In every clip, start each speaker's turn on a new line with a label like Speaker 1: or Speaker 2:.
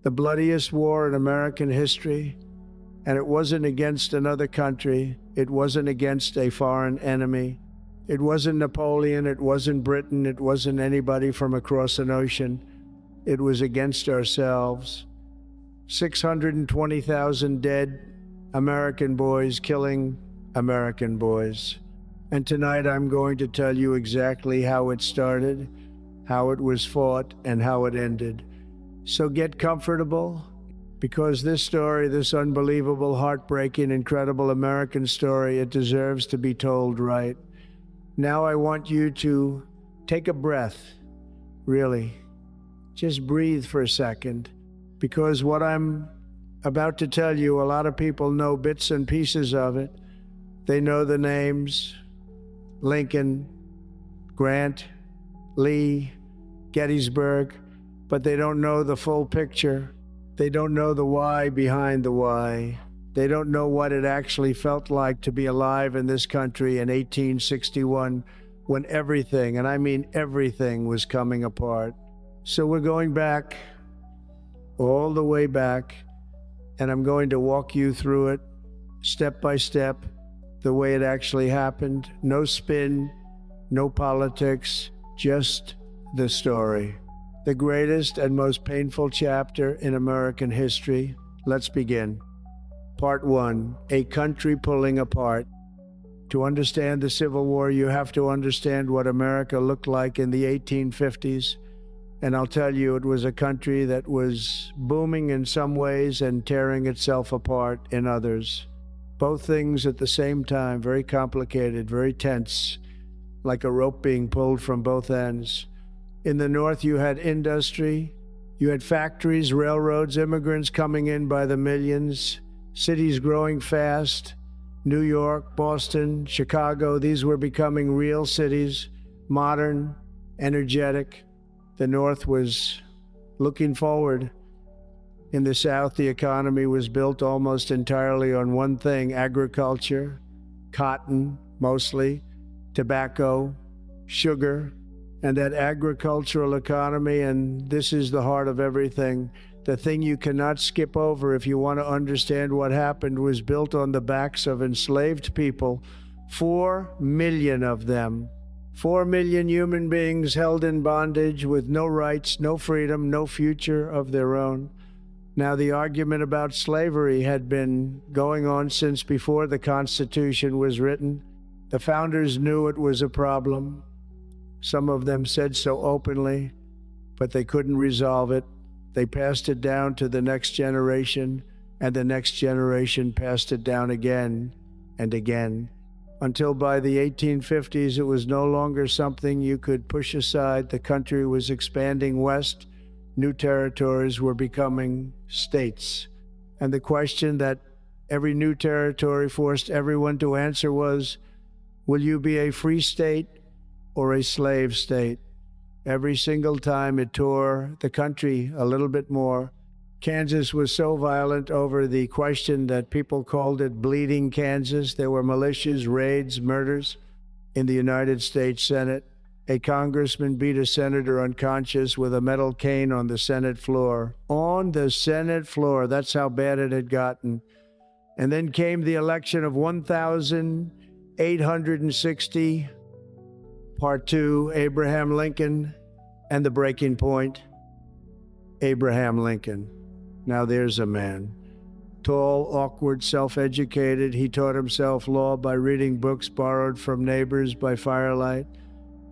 Speaker 1: the bloodiest war in American history, and it wasn't against another country. It wasn't against a foreign enemy. It wasn't Napoleon. It wasn't Britain. It wasn't anybody from across an ocean. It was against ourselves. 620,000 dead American boys killing American boys. And tonight I'm going to tell you exactly how it started, how it was fought, and how it ended. So get comfortable, because this story, this unbelievable, heartbreaking, incredible American story, it deserves to be told right. Now I want you to take a breath, really. Just breathe for a second, because what I'm about to tell you, a lot of people know bits and pieces of it. They know the names: Lincoln, Grant, Lee, Gettysburg, but they don't know the full picture. They don't know the why behind the why. They don't know what it actually felt like to be alive in this country in 1861, when everything, and I mean everything, was coming apart. So we're going back, all the way back, and I'm going to walk you through it step by step, the way it actually happened. No spin, no politics, just the story. The greatest and most painful chapter in American history. Let's begin. Part 1, a country pulling apart. To understand the Civil War, you have to understand what America looked like in the 1850s. And I'll tell you, it was a country that was booming in some ways and tearing itself apart in others. Both things at the same time, very complicated, very tense, like a rope being pulled from both ends. In the North, you had industry, you had factories, railroads, immigrants coming in by the millions, cities growing fast. New York, Boston, Chicago, these were becoming real cities, modern, energetic. The North was looking forward. In the South, the economy was built almost entirely on one thing: agriculture, cotton, mostly, tobacco, sugar. And that agricultural economy, and this is the heart of everything, the thing you cannot skip over if you want to understand what happened, was built on the backs of enslaved people, 4 million of them. 4 million human beings held in bondage with no rights, no freedom, no future of their own. Now, the argument about slavery had been going on since before the Constitution was written. The founders knew it was a problem. Some of them said so openly, but they couldn't resolve it. They passed it down to the next generation, and the next generation passed it down again and again, until by the 1850s it was no longer something you could push aside. The country was expanding west. New territories were becoming states. And the question that every new territory forced everyone to answer was, will you be a free state or a slave state? Every single time it tore the country a little bit more. Kansas was so violent over the question that people called it Bleeding Kansas. There were militias, raids, murders in the United States Senate. A congressman beat a senator unconscious with a metal cane on the Senate floor. On the Senate floor. That's how bad it had gotten. And then came the election of 1,860. Part 2, Abraham Lincoln, and the breaking point. Abraham Lincoln. Now there's a man. Tall, awkward, self-educated. He taught himself law by reading books borrowed from neighbors by firelight.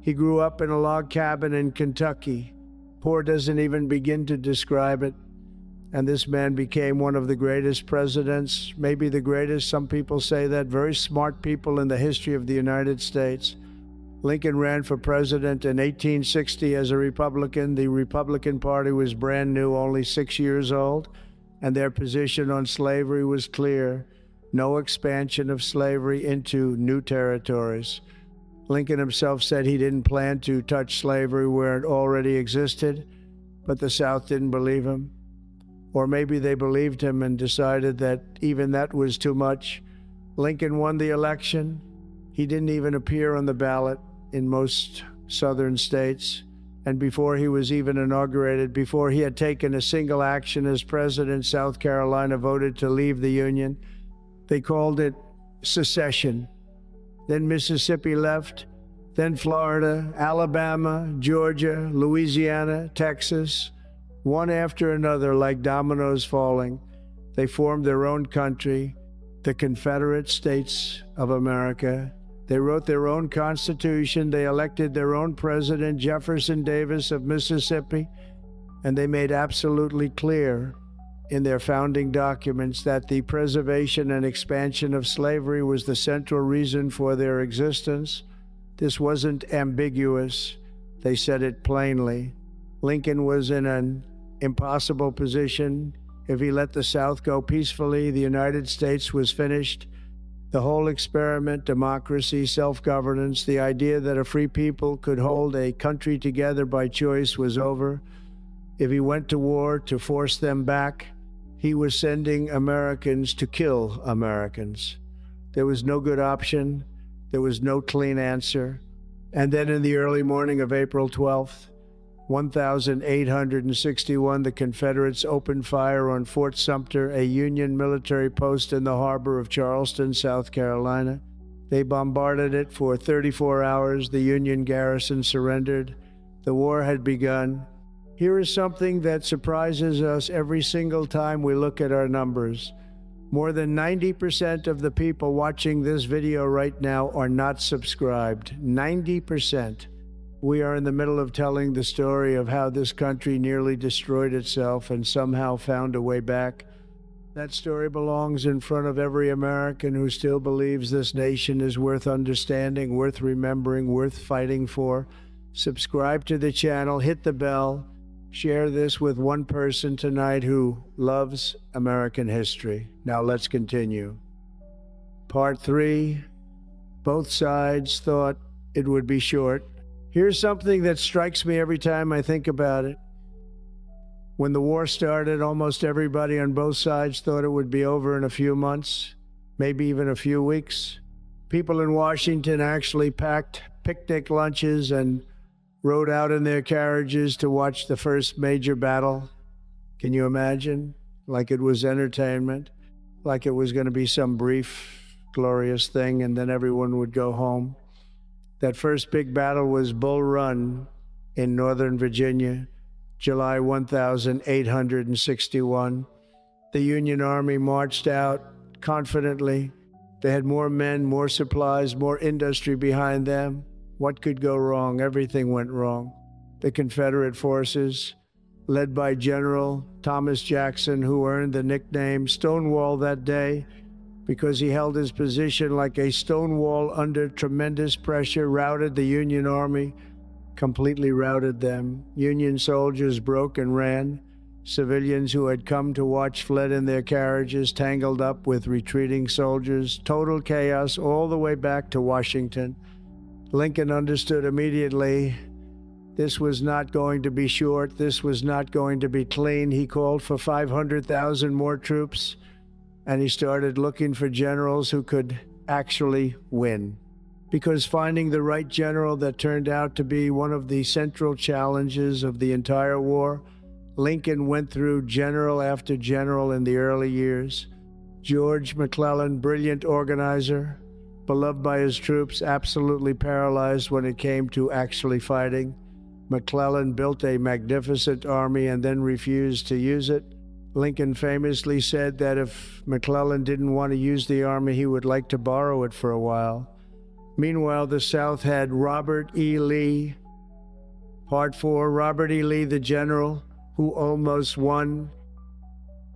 Speaker 1: He grew up in a log cabin in Kentucky. Poor doesn't even begin to describe it. And this man became one of the greatest presidents, maybe the greatest, some people say that, very smart people in the history of the United States. Lincoln ran for president in 1860 as a Republican. The Republican Party was brand new, only 6 years old, and their position on slavery was clear: no expansion of slavery into new territories. Lincoln himself said he didn't plan to touch slavery where it already existed, but the South didn't believe him. Or maybe they believed him and decided that even that was too much. Lincoln won the election. He didn't even appear on the ballot in most southern states, And before he was even inaugurated, before he had taken a single action as president, South Carolina voted to leave the Union. They called it secession. Then Mississippi left, then Florida, Alabama, Georgia, Louisiana, Texas, one after another like dominoes falling. They formed their own country, the Confederate States of America. They wrote their own constitution. They elected their own president, Jefferson Davis of Mississippi, and they made absolutely clear in their founding documents that the preservation and expansion of slavery was the central reason for their existence. This wasn't ambiguous. They said it plainly. Lincoln was in an impossible position. If he let the South go peacefully, the United States was finished. The whole experiment, democracy, self-governance, the idea that a free people could hold a country together by choice was over. If he went to war to force them back, he was sending Americans to kill Americans. There was no good option. There was no clean answer. And then in the early morning of April 12th, 1861, the Confederates opened fire on Fort Sumter, a Union military post in the harbor of Charleston, South Carolina. They bombarded it for 34 hours. The Union garrison surrendered. The war had begun. Here is something that surprises us every single time we look at our numbers. More than 90% of the people watching this video right now are not subscribed. 90%. We are in the middle of telling the story of how this country nearly destroyed itself and somehow found a way back. That story belongs in front of every American who still believes this nation is worth understanding, worth remembering, worth fighting for. Subscribe to the channel, hit the bell, share this with one person tonight who loves American history. Now let's continue. Part 3. Both sides thought it would be short. Here's something that strikes me every time I think about it. When the war started, almost everybody on both sides thought it would be over in a few months, maybe even a few weeks. People in Washington actually packed picnic lunches and rode out in their carriages to watch the first major battle. Can you imagine? Like it was entertainment, like it was going to be some brief, glorious thing, and then everyone would go home. That first big battle was Bull Run in Northern Virginia, July 1861. The Union Army marched out confidently. They had more men, more supplies, more industry behind them. What could go wrong? Everything went wrong. The Confederate forces, led by General Thomas Jackson, who earned the nickname Stonewall that day, because he held his position like a stone wall under tremendous pressure, routed the Union Army, completely routed them. Union soldiers broke and ran. Civilians who had come to watch fled in their carriages, tangled up with retreating soldiers. Total chaos all the way back to Washington. Lincoln understood immediately this was not going to be short. This was not going to be clean. He called for 500,000 more troops. And he started looking for generals who could actually win. Because finding the right general that turned out to be one of the central challenges of the entire war, Lincoln went through general after general in the early years. George McClellan, brilliant organizer, beloved by his troops, absolutely paralyzed when it came to actually fighting. McClellan built a magnificent army and then refused to use it. Lincoln famously said that if McClellan didn't want to use the army, he would like to borrow it for a while. Meanwhile, the South had Robert E. Lee. Part 4, Robert E. Lee, the general who almost won.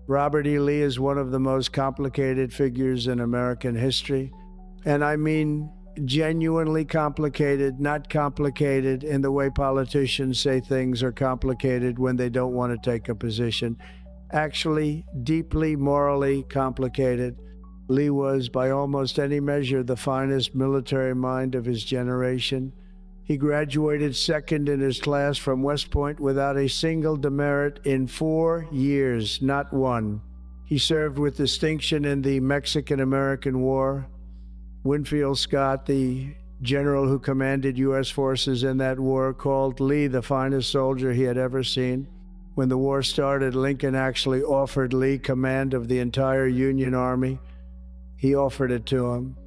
Speaker 1: Robert E. Lee is one of the most complicated figures in American history. And I mean genuinely complicated, not complicated in the way politicians say things are complicated when they don't want to take a position. Actually, deeply morally complicated. Lee was, by almost any measure, the finest military mind of his generation. He graduated second in his class from West Point without a single demerit in 4 years, not one. He served with distinction in the Mexican-American War. Winfield Scott, the general who commanded U.S. forces in that war, called Lee the finest soldier he had ever seen. When the war started, Lincoln actually offered Lee command of the entire Union Army. He offered it to him,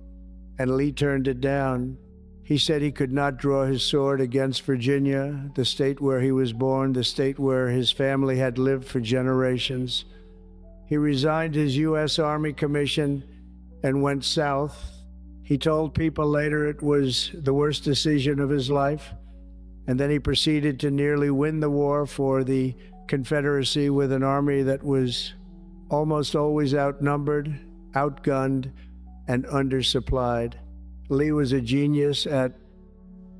Speaker 1: and Lee turned it down. He said he could not draw his sword against Virginia, the state where he was born, the state where his family had lived for generations. He resigned his U.S. Army commission and went south. He told people later it was the worst decision of his life. And then he proceeded to nearly win the war for the Confederacy with an army that was almost always outnumbered, outgunned, and undersupplied. Lee was a genius at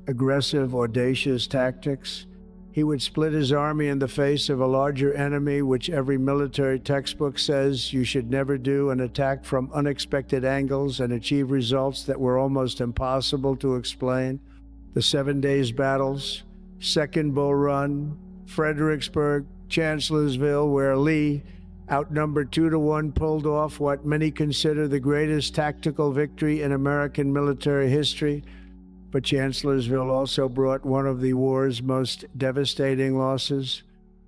Speaker 1: aggressive, audacious tactics. He would split his army in the face of a larger enemy, which every military textbook says you should never do, and attack from unexpected angles and achieve results that were almost impossible to explain. The 7 days battles, Second Bull Run, Fredericksburg, Chancellorsville, where Lee, outnumbered 2-1, pulled off what many consider the greatest tactical victory in American military history. But Chancellorsville also brought one of the war's most devastating losses.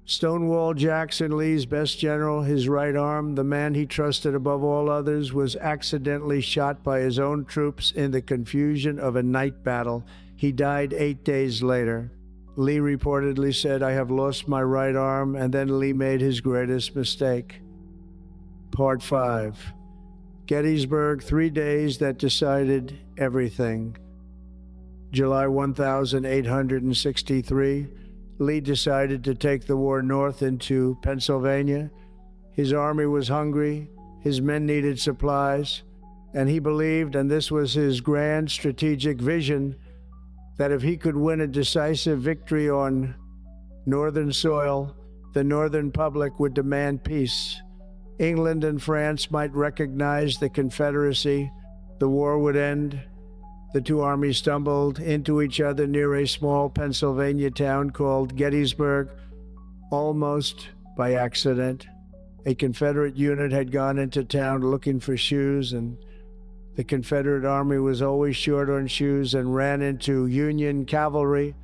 Speaker 1: Stonewall Jackson, Lee's best general, his right arm, the man he trusted above all others, was accidentally shot by his own troops in the confusion of a night battle. He died 8 days later. Lee reportedly said, "I have lost my right arm," and then Lee made his greatest mistake. Part 5. Gettysburg, 3 days that decided everything. July 1863, Lee decided to take the war north into Pennsylvania. His army was hungry, his men needed supplies, and he believed, and this was his grand strategic vision, that if he could win a decisive victory on northern soil, the northern public would demand peace. England and France might recognize the Confederacy. The war would end. The two armies stumbled into each other near a small Pennsylvania town called Gettysburg, almost by accident. A Confederate unit had gone into town looking for shoes, and the Confederate Army was always short on shoes and ran into Union cavalry.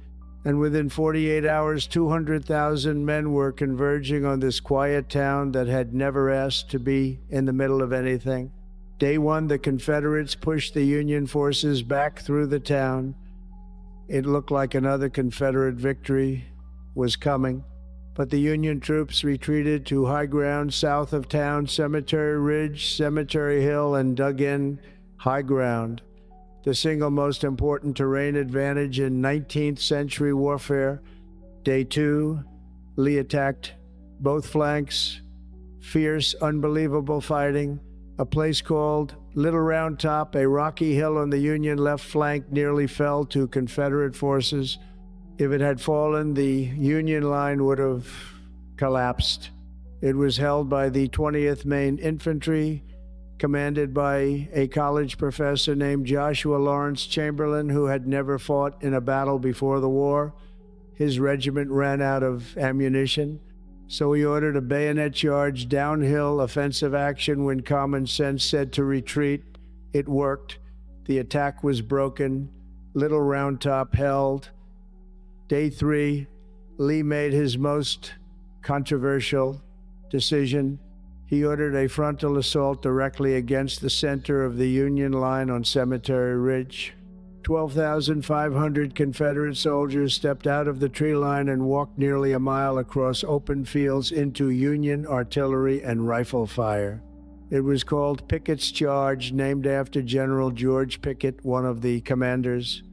Speaker 1: And within 48 hours, 200,000 men were converging on this quiet town that had never asked to be in the middle of anything. Day one, the Confederates pushed the Union forces back through the town. It looked like another Confederate victory was coming. But the Union troops retreated to high ground south of town, Cemetery Ridge, Cemetery Hill, and dug in high ground, the single most important terrain advantage in 19th century warfare. Day 2, Lee attacked both flanks. Fierce, unbelievable fighting. A place called Little Round Top, a rocky hill on the Union left flank, nearly fell to Confederate forces. If it had fallen, the Union line would have collapsed. It was held by the 20th Maine Infantry, commanded by a college professor named Joshua Lawrence Chamberlain, who had never fought in a battle before the war. His regiment ran out of ammunition, so he ordered a bayonet charge, downhill offensive action when common sense said to retreat. It worked. The attack was broken. Little Round Top held. Day 3, Lee made his most controversial decision. He ordered a frontal assault directly against the center of the Union line on Cemetery Ridge. 12,500 Confederate soldiers stepped out of the tree line and walked nearly a mile across open fields into Union artillery and rifle fire. It was called Pickett's Charge, named after General George Pickett, one of the commanders.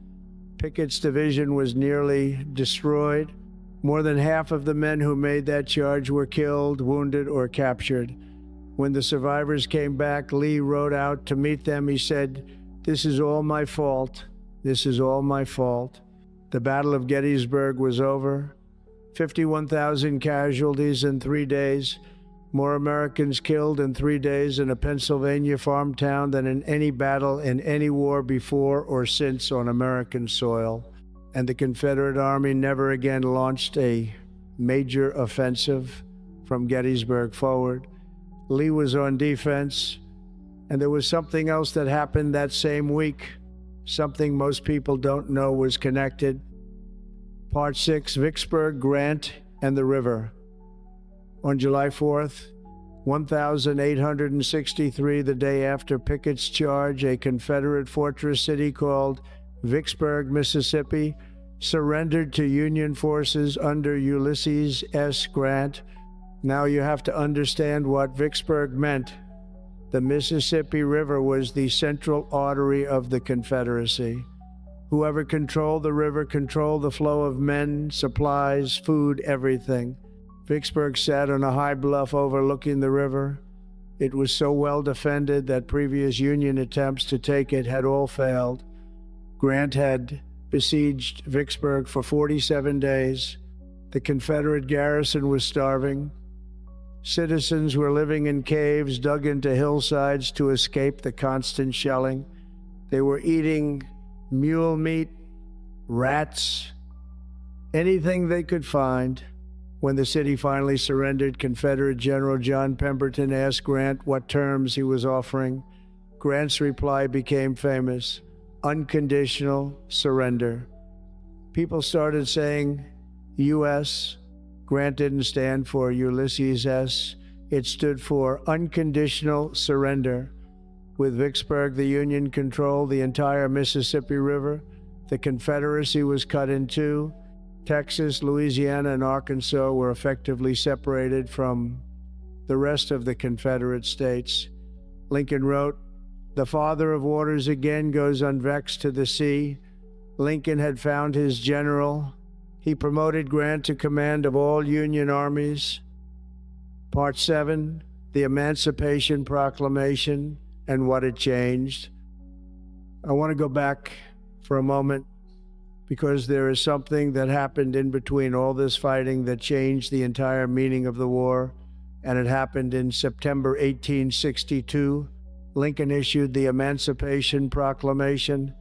Speaker 1: Pickett's division was nearly destroyed. More than half of the men who made that charge were killed, wounded, or captured. When the survivors came back, Lee rode out to meet them. He said, "This is all my fault. This is all my fault." The Battle of Gettysburg was over. 51,000 casualties in 3 days. More Americans killed in 3 days in a Pennsylvania farm town than in any battle in any war before or since on American soil. And the Confederate Army never again launched a major offensive from Gettysburg forward. Lee was on defense, and there was something else that happened that same week. something most people don't know was connected. Part 6, Vicksburg, Grant, and the River. On July 4th, 1863, the day after Pickett's charge, a Confederate fortress city called Vicksburg, Mississippi, surrendered to Union forces under Ulysses S. Grant. Now you have to understand what Vicksburg meant. The Mississippi River was the central artery of the Confederacy. Whoever controlled the river controlled the flow of men, supplies, food, everything. Vicksburg sat on a high bluff overlooking the river. It was so well defended that previous Union attempts to take it had all failed. Grant had besieged Vicksburg for 47 days. The Confederate garrison was starving. Citizens were living in caves dug into hillsides to escape the constant shelling. They were eating mule meat, rats, anything they could find. When the city finally surrendered, Confederate General John Pemberton asked Grant what terms he was offering. Grant's reply became famous: unconditional surrender. People started saying U.S. Grant didn't stand for Ulysses S. It stood for unconditional surrender. With Vicksburg, the Union controlled the entire Mississippi River. The Confederacy was cut in two. Texas, Louisiana, and Arkansas were effectively separated from the rest of the Confederate states. Lincoln wrote, "The Father of Waters again goes unvexed to the sea." Lincoln had found his general. He promoted Grant to command of all Union armies. Part 7, the Emancipation Proclamation and what it changed. I want to go back for a moment because there is something that happened in between all this fighting that changed the entire meaning of the war, and it happened in September 1862. Lincoln issued the Emancipation Proclamation.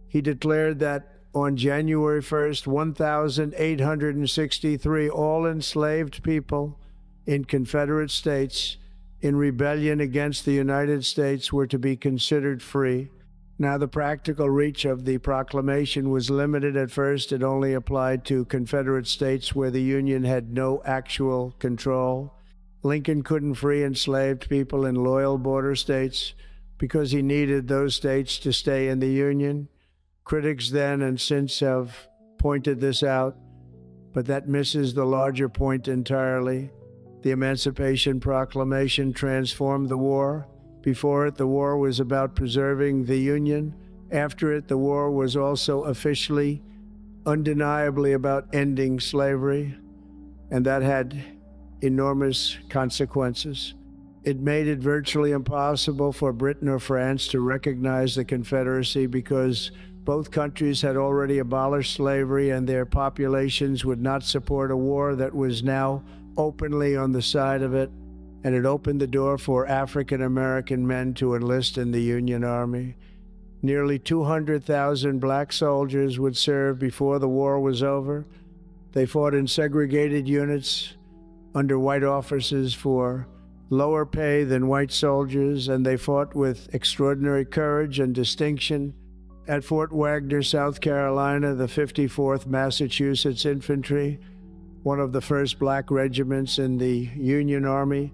Speaker 1: He declared that on January 1st, 1,863 all enslaved people in Confederate states in rebellion against the United States were to be considered free. Now, the practical reach of the proclamation was limited at first. It only applied to Confederate states where the Union had no actual control. Lincoln couldn't free enslaved people in loyal border states because he needed those states to stay in the Union. Critics then and since have pointed this out, but that misses the larger point entirely. The Emancipation Proclamation transformed the war. Before it, the war was about preserving the Union. After it, the war was also officially, undeniably about ending slavery, and that had enormous consequences. It made it virtually impossible for Britain or France to recognize the Confederacy because both countries had already abolished slavery and their populations would not support a war that was now openly on the side of it, and it opened the door for African American men to enlist in the Union Army. Nearly 200,000 black soldiers would serve before the war was over. They fought in segregated units under white officers for lower pay than white soldiers, and they fought with extraordinary courage and distinction. At Fort Wagner, South Carolina, the 54th Massachusetts Infantry, one of the first black regiments in the Union Army,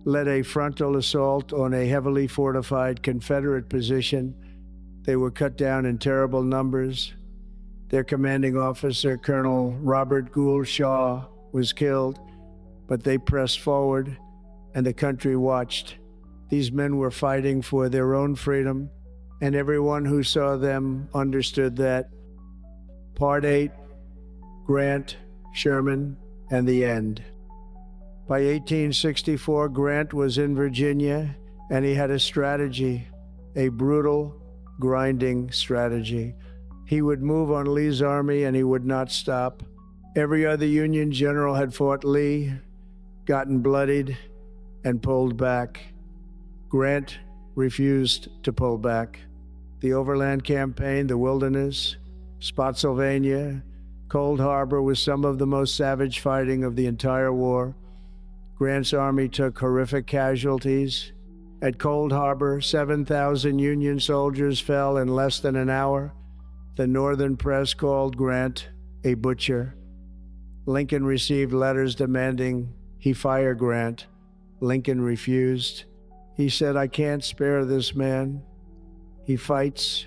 Speaker 1: led a frontal assault on a heavily fortified Confederate position. They were cut down in terrible numbers. Their commanding officer, Colonel Robert Gould Shaw, was killed, but they pressed forward, and the country watched. These men were fighting for their own freedom, and everyone who saw them understood that. Part 8, Grant, Sherman, and the end. By 1864, Grant was in Virginia, and he had a strategy, a brutal, grinding strategy. He would move on Lee's army, and he would not stop. Every other Union general had fought Lee, gotten bloodied, and pulled back. Grant refused to pull back. The Overland Campaign, the Wilderness, Spotsylvania, Cold Harbor was some of the most savage fighting of the entire war. Grant's army took horrific casualties. At Cold Harbor, 7,000 Union soldiers fell in less than an hour. The Northern press called Grant a butcher. Lincoln received letters demanding he fire Grant. Lincoln refused. He said, "I can't spare this man. He fights."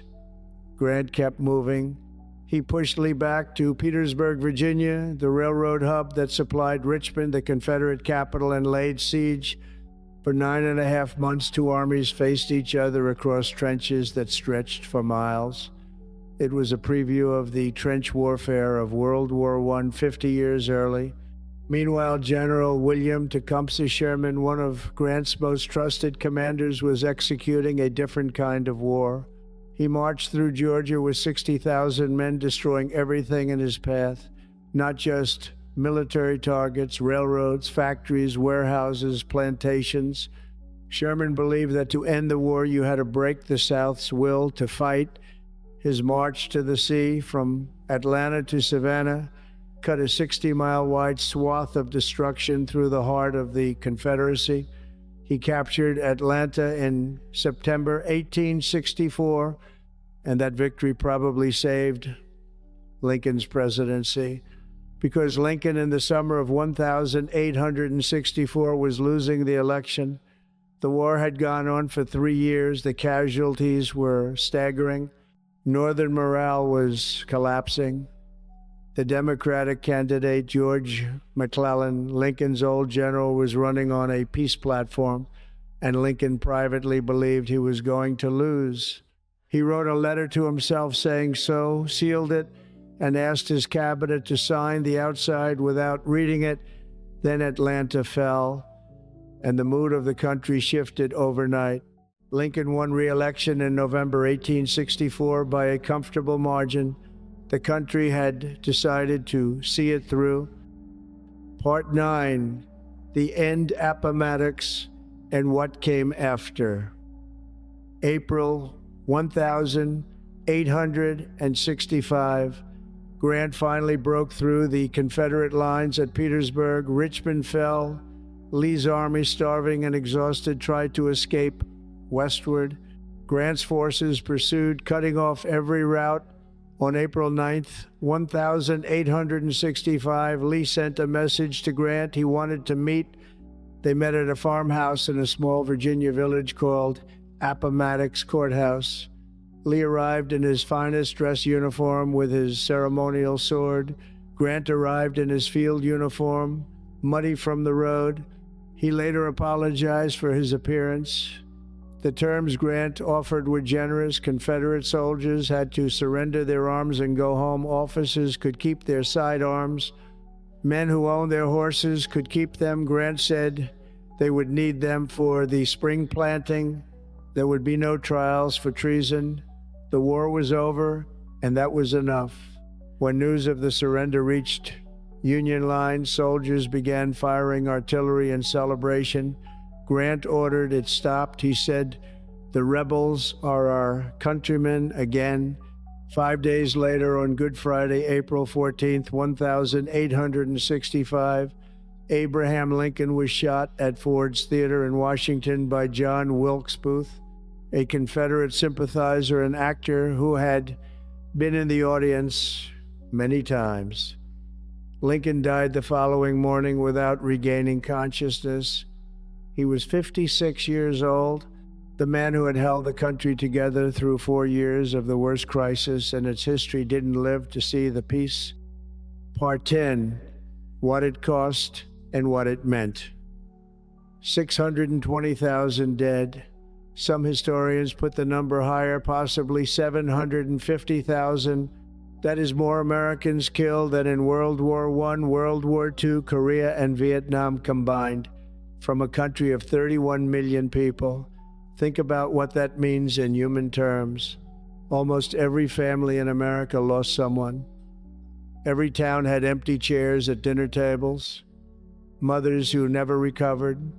Speaker 1: Grant kept moving. He pushed Lee back to Petersburg, Virginia, the railroad hub that supplied Richmond, the Confederate capital, and laid siege. For 9.5 months, two armies faced each other across trenches that stretched for miles. It was a preview of the trench warfare of World War I 50 years early. Meanwhile, General William Tecumseh Sherman, one of Grant's most trusted commanders, was executing a different kind of war. He marched through Georgia with 60,000 men, destroying everything in his path, not just military targets, railroads, factories, warehouses, plantations. Sherman believed that to end the war, you had to break the South's will to fight. His march to the sea from Atlanta to Savannah cut a 60-mile-wide swath of destruction through the heart of the Confederacy. He captured Atlanta in September 1864, and that victory probably saved Lincoln's presidency, because Lincoln in the summer of 1864 was losing the election. The war had gone on for 3 years. The casualties were staggering. Northern morale was collapsing. The Democratic candidate, George McClellan, Lincoln's old general, was running on a peace platform, and Lincoln privately believed he was going to lose. He wrote a letter to himself saying so, sealed it, and asked his cabinet to sign the outside without reading it. Then Atlanta fell, and the mood of the country shifted overnight. Lincoln won re-election in November 1864 by a comfortable margin. The country had decided to see it through. Part 9, The End Appomattox and What Came After. April 1865. Grant finally broke through the Confederate lines at Petersburg. Richmond fell. Lee's army, starving and exhausted, tried to escape westward. Grant's forces pursued, cutting off every route. On April 9th, 1865, Lee sent a message to Grant he wanted to meet. They met at a farmhouse in a small Virginia village called Appomattox Courthouse. Lee arrived in his finest dress uniform with his ceremonial sword. Grant arrived in his field uniform, muddy from the road. He later apologized for his appearance. The terms Grant offered were generous. Confederate soldiers had to surrender their arms and go home. Officers could keep their sidearms. Men who owned their horses could keep them. Grant said they would need them for the spring planting. There would be no trials for treason. The war was over, and that was enough. When news of the surrender reached Union lines, soldiers began firing artillery in celebration. Grant ordered it stopped. He said, "The rebels are our countrymen again." 5 days later, on Good Friday, April 14th, 1865, Abraham Lincoln was shot at Ford's Theater in Washington by John Wilkes Booth, a Confederate sympathizer and actor who had been in the audience many times. Lincoln died the following morning without regaining consciousness. He was 56 years old, the man who had held the country together through 4 years of the worst crisis in its history didn't live to see the peace. Part 10, What It Cost and What It Meant. 620,000 dead. Some historians put the number higher, possibly 750,000. That is more Americans killed than in World War I, World War II, Korea, and Vietnam combined, from a country of 31 million people. Think about what that means in human terms. Almost every family in America lost someone. Every town had empty chairs at dinner tables, mothers who never recovered,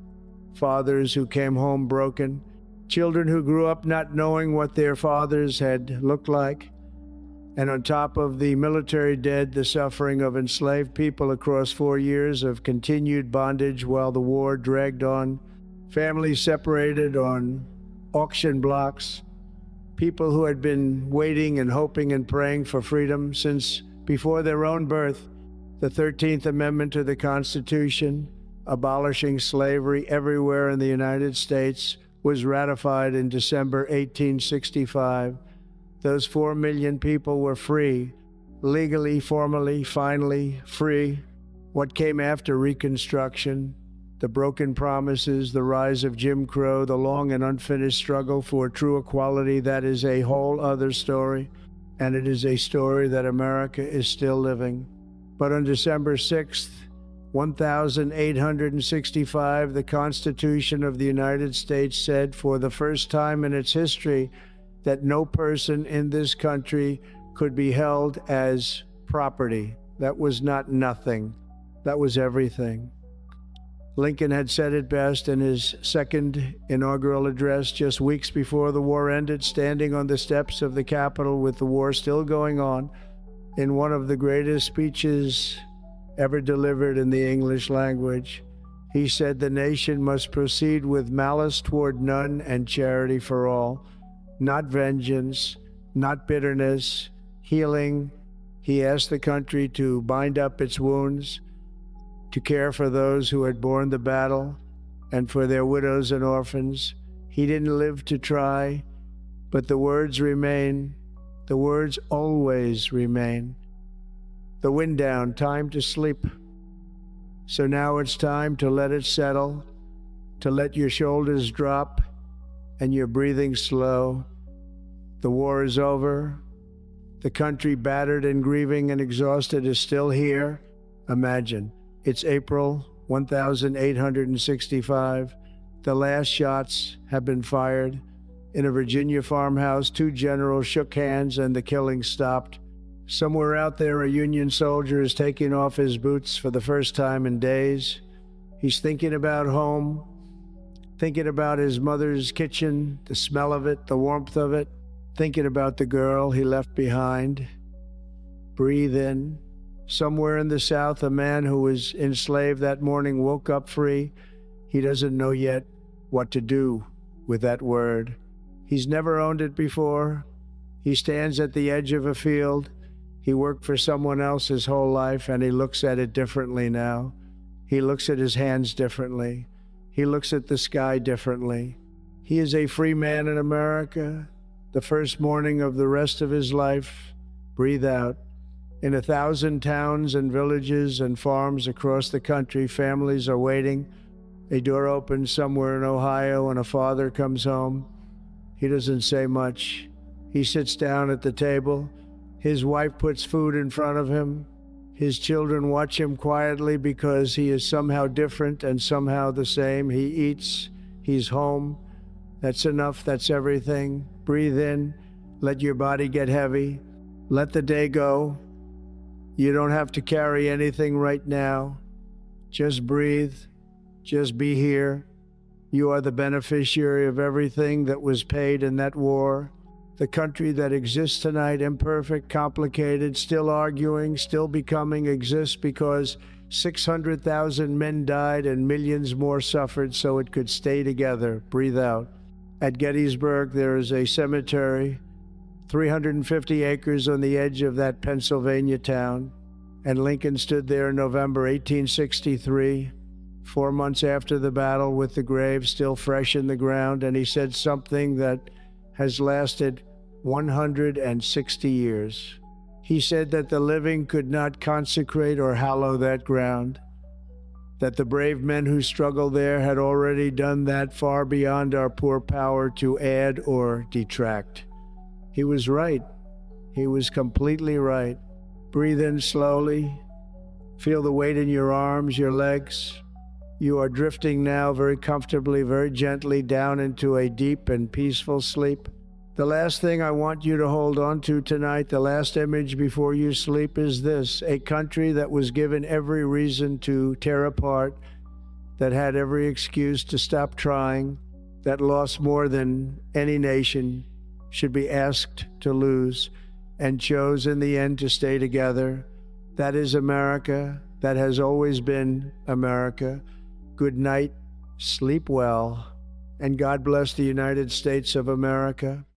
Speaker 1: fathers who came home broken, children who grew up not knowing what their fathers had looked like. And on top of the military dead, the suffering of enslaved people across 4 years of continued bondage while the war dragged on. families separated on auction blocks, people who had been waiting and hoping and praying for freedom since before their own birth. The 13th Amendment to the Constitution, abolishing slavery everywhere in the United States, was ratified in December 1865. Those 4 million people were free, legally, formally, finally free. What came after Reconstruction, the broken promises, the rise of Jim Crow, the long and unfinished struggle for true equality, that is a whole other story, and it is a story that America is still living. But on December 6th, 1865, the Constitution of the United States said for the first time in its history that no person in this country could be held as property. That was not nothing. That was everything. Lincoln had said it best in his second inaugural address just weeks before the war ended, standing on the steps of the Capitol with the war still going on, in one of the greatest speeches ever delivered in the English language. He said the nation must proceed with malice toward none and charity for all, not vengeance, not bitterness, healing. He asked the country to bind up its wounds, to care for those who had borne the battle, and for their widows and orphans. He didn't live to try, but the words remain. The words always remain. The wind down, time to sleep. So now it's time to let it settle, to let your shoulders drop and your breathing slow. The war is over. The country, battered and grieving and exhausted, is still here. Imagine. It's April 1865. The last shots have been fired. In a Virginia farmhouse, 2 generals shook hands and the killing stopped. Somewhere out there, a Union soldier is taking off his boots for the first time in days. He's thinking about home, thinking about his mother's kitchen, the smell of it, the warmth of it, thinking about the girl he left behind. Breathe in. Somewhere in the South, a man who was enslaved that morning woke up free. He doesn't know yet what to do with that word. He's never owned it before. He stands at the edge of a field. He worked for someone else his whole life, and he looks at it differently now. He looks at his hands differently. He looks at the sky differently. He is a free man in America. The first morning of the rest of his life. Breathe out. In 1,000 towns and villages and farms across the country, families are waiting. A door opens somewhere in Ohio and a father comes home. He doesn't say much. He sits down at the table. His wife puts food in front of him. His children watch him quietly because he is somehow different and somehow the same. He eats. He's home. That's enough. That's everything. Breathe in. Let your body get heavy. Let the day go. You don't have to carry anything right now. Just breathe. Just be here. You are the beneficiary of everything that was paid in that war. The country that exists tonight, imperfect, complicated, still arguing, still becoming, exists because 600,000 men died and millions more suffered so it could stay together. Breathe out. At Gettysburg, there is a cemetery, 350 acres on the edge of that Pennsylvania town. And Lincoln stood there in November 1863, 4 months after the battle, with the grave still fresh in the ground, and he said something that has lasted 160 years. He said that the living could not consecrate or hallow that ground, that the brave men who struggled there had already done that far beyond our poor power to add or detract. He was right. He was completely right. Breathe in slowly. Feel the weight in your arms, your legs. You are drifting now very comfortably, very gently down into a deep and peaceful sleep. The last thing I want you to hold on to tonight, the last image before you sleep, is this: a country that was given every reason to tear apart, that had every excuse to stop trying, that lost more than any nation should be asked to lose, and chose in the end to stay together. That is America. That has always been America. Good night. sleep well, and God bless the United States of America.